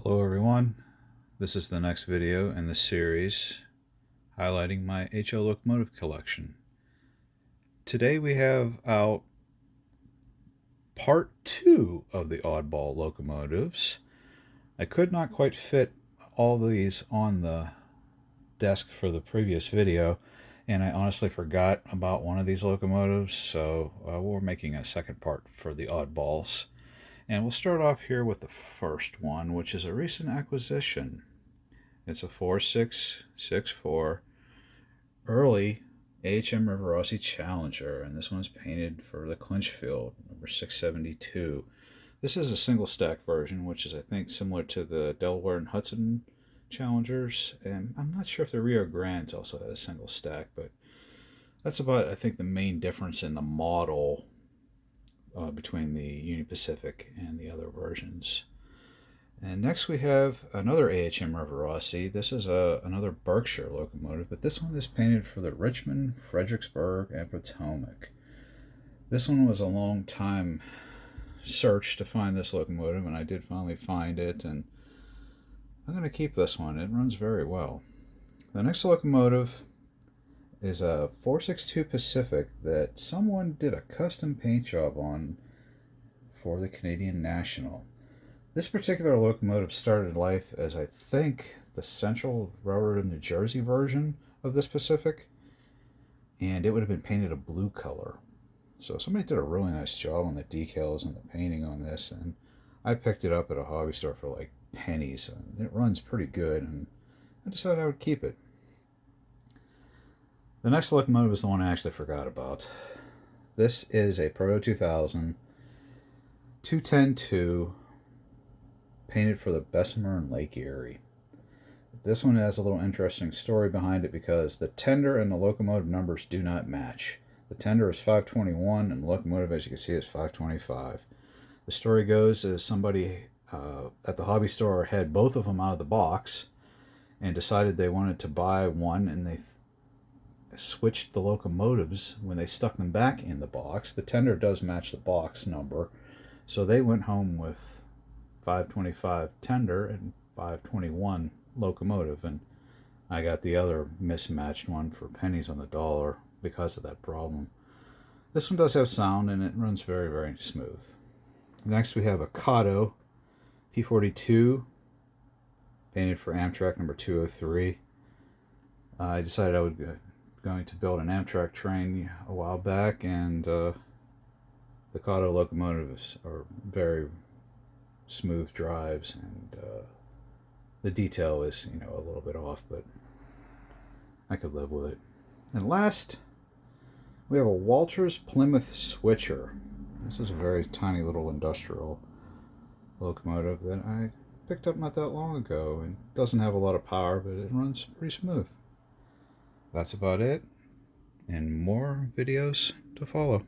Hello everyone, this is the next video in the series highlighting my HO Locomotive collection. Today we have out Part 2 of the Oddball Locomotives. I could not quite fit all these on the desk for the previous video, and I honestly forgot about one of these locomotives, so we're making a second part for the Oddballs. And we'll start off here with the first one, which is a recent acquisition. It's a 4664 early AHM Rivarossi Challenger, and this one's painted for the clinch field, number 672. This is a single stack version, which is I think similar to the Delaware and Hudson Challengers, and I'm not sure if the Rio Grandes also had a single stack, but that's about, I think, the main difference in the model between the Union Pacific and the other versions. And next we have another AHM Rivarossi. This is another Berkshire locomotive, but this one is painted for the Richmond, Fredericksburg, and Potomac. This one was a long time search to find this locomotive, and I did finally find it, and I'm going to keep this one. It runs very well. The next locomotive is a 462 Pacific that someone did a custom paint job on for the Canadian National. This particular locomotive started life as, I think, the Central Railroad of New Jersey version of this Pacific, and it would have been painted a blue color. So somebody did a really nice job on the decals and the painting on this, and I picked it up at a hobby store for like pennies, and it runs pretty good, and I decided I would keep it. The next locomotive is the one I actually forgot about. This is a Proto 2000 210-2 painted for the Bessemer and Lake Erie. This one has a little interesting story behind it because the tender and the locomotive numbers do not match. The tender is 521 and the locomotive, as you can see, is 525. The story goes is somebody at the hobby store had both of them out of the box and decided they wanted to buy one, and they switched the locomotives when they stuck them back in the box. The tender does match the box number, so they went home with 525 tender and 521 locomotive, and I got the other mismatched one for pennies on the dollar because of that problem. This one does have sound, and it runs very, very smooth. Next we have a Kato P42 painted for Amtrak number 203. I decided I would going to build an Amtrak train a while back, and the Kato locomotives are very smooth drives, and the detail is, a little bit off, but I could live with it. And last, we have a Walters Plymouth Switcher. This is a very tiny little industrial locomotive that I picked up not that long ago, and doesn't have a lot of power, but it runs pretty smooth. That's about it, and more videos to follow.